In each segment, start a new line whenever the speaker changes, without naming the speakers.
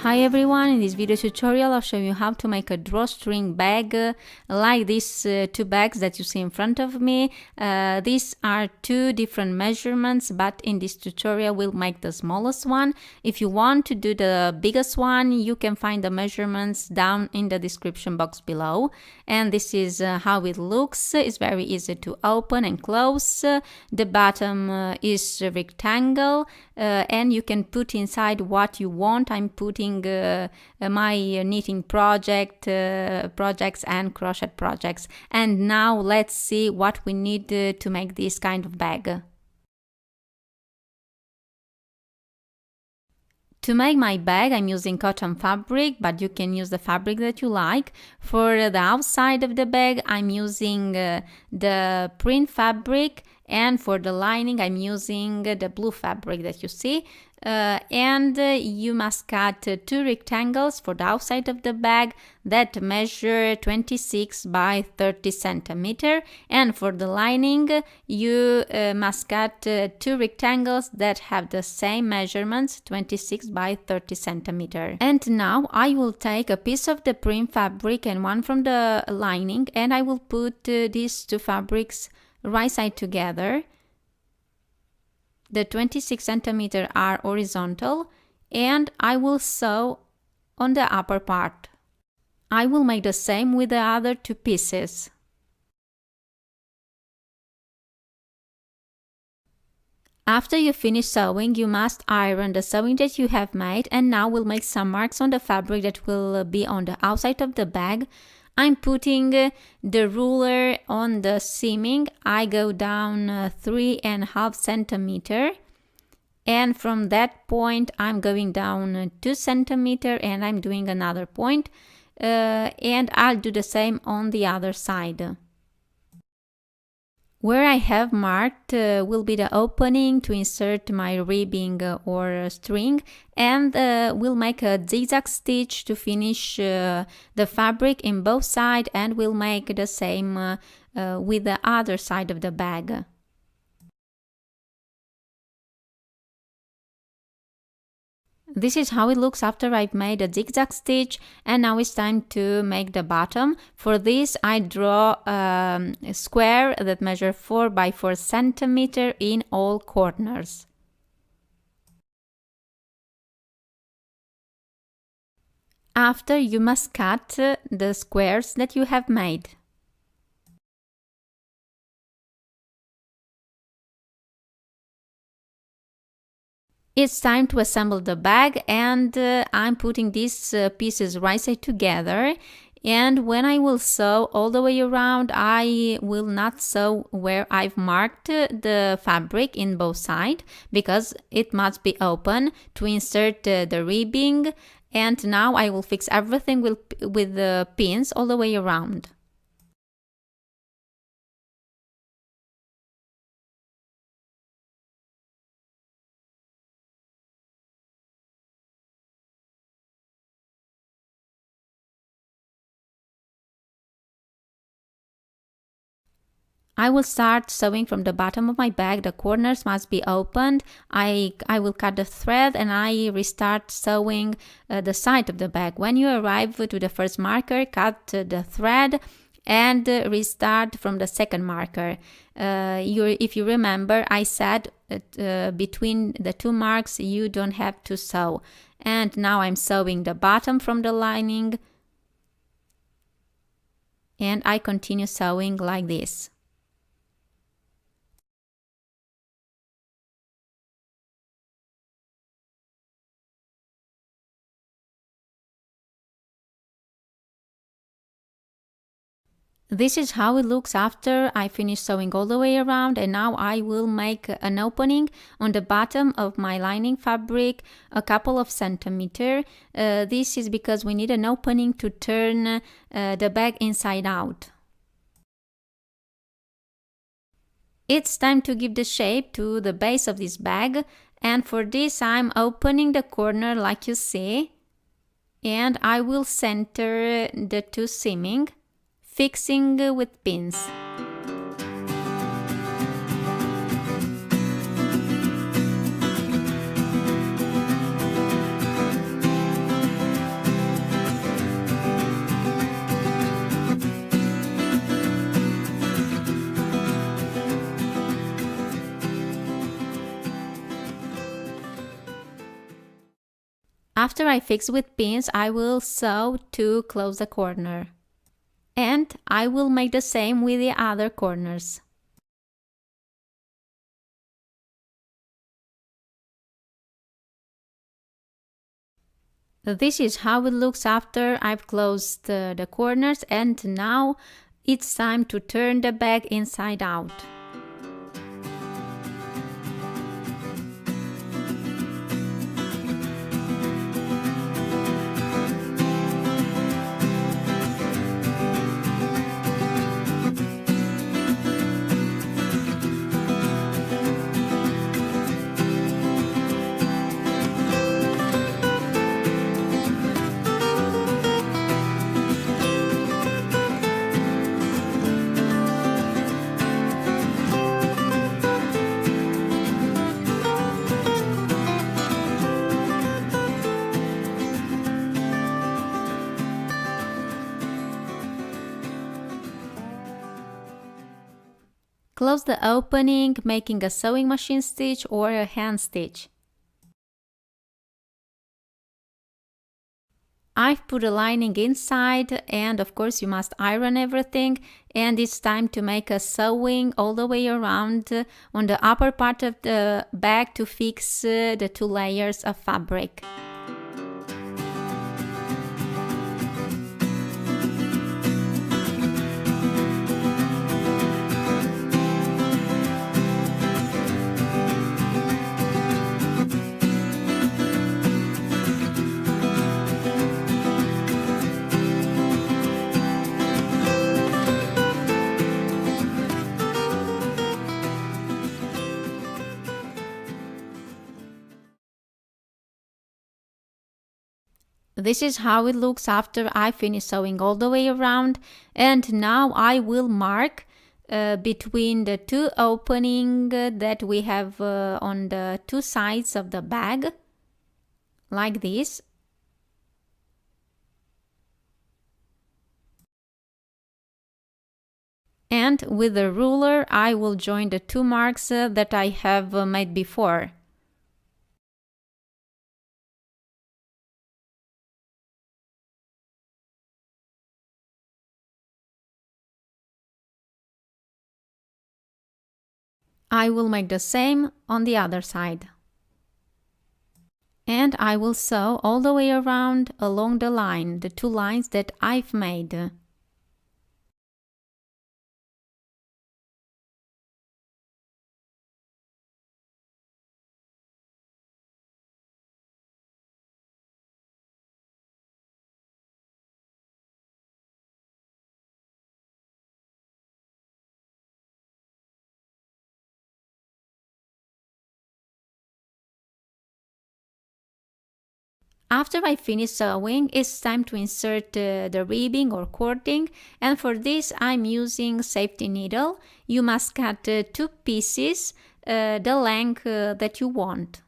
Hi everyone, in this video tutorial I'll show you how to make a drawstring bag like these two bags that you see in front of me. These are two different measurements, but in this tutorial we'll make the smallest one. If you want to do the biggest one, you can find the measurements down in the description box below. And this is how it looks. It's very easy to open and close. The bottom is a rectangle and you can put inside what you want. I'm putting my knitting projects and crochet projects. And now let's see what we need to make this kind of bag. To make my bag, I'm using cotton fabric, but you can use the fabric that you like. For the outside of the bag, I'm using the print fabric, and for the lining, I'm using the blue fabric that you see. You must cut two rectangles for the outside of the bag that measure 26 by 30 centimeter, and for the lining you must cut two rectangles that have the same measurements, 26 by 30 centimeter. And now I will take a piece of the print fabric and one from the lining, and I will put these two fabrics right side together. The 26 centimeter are horizontal, and I will sew on the upper part. I will make the same with the other two pieces. After you finish sewing, you must iron the sewing that you have made, and now we'll make some marks on the fabric that will be on the outside of the bag. I'm putting the ruler on the seaming. I go down 3.5 centimeter, and from that point I'm going down 2 centimeter, and I'm doing another point, and I'll do the same on the other side. Where I have marked will be the opening to insert my ribbing or string, and we'll make a zigzag stitch to finish the fabric in both sides, and we'll make the same with the other side of the bag. This is how it looks after I've made a zigzag stitch, and now it's time to make the bottom. For this I draw a square that measures 4 by 4 centimeter in all corners. After, you must cut the squares that you have made. It's time to assemble the bag, and I'm putting these pieces right side together, and when I will sew all the way around, I will not sew where I've marked the fabric in both sides, because it must be open to insert the ribbing, and now I will fix everything with the pins all the way around. I will start sewing from the bottom of my bag. The corners must be opened. I will cut the thread, and I restart sewing the side of the bag. When you arrive to the first marker, cut the thread and restart from the second marker. If you remember, I said between the two marks you don't have to sew. And now I'm sewing the bottom from the lining, and I continue sewing like this. This is how it looks after I finish sewing all the way around, and now I will make an opening on the bottom of my lining fabric, a couple of centimeters. This is because we need an opening to turn the bag inside out. It's time to give the shape to the base of this bag, and for this I'm opening the corner like you see, and I will center the two seaming, fixing with pins. After I fix with pins, I will sew to close the corner. And I will make the same with the other corners. This is how it looks after I've closed the corners, and now it's time to turn the bag inside out. Close the opening, making a sewing machine stitch or a hand stitch. I've put a lining inside, and of course you must iron everything, and it's time to make a sewing all the way around on the upper part of the bag to fix the 2 layers of fabric. This is how it looks after I finish sewing all the way around, and now I will mark between the 2 openings that we have on the 2 sides of the bag, like this. And with the ruler I will join the 2 marks that I have made before. I will make the same on the other side. And I will sew all the way around along the line, the 2 lines that I've made. After I finish sewing, it's time to insert the ribbing or cording, and for this I'm using safety needle. You must cut 2 pieces, the length that you want.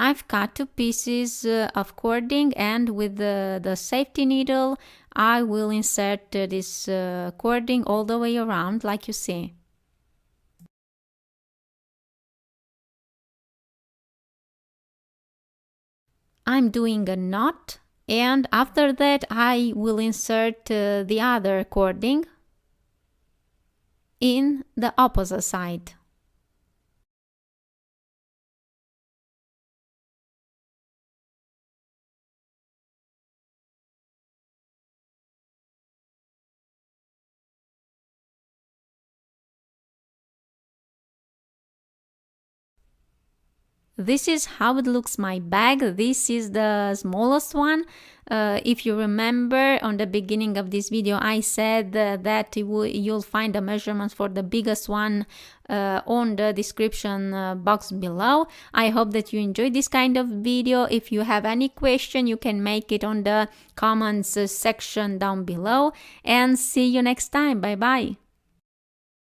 I've cut 2 pieces of cording, and with the safety needle I will insert this cording all the way around, like you see. I'm doing a knot, and after that I will insert the other cording in the opposite side. This is how it looks my bag. This is the smallest one. If you remember, on the beginning of this video I said that you'll find the measurements for the biggest one on the description box below. I hope that you enjoyed this kind of video. If you have any question, you can make it on the comments section down below, and see you next time. Bye bye.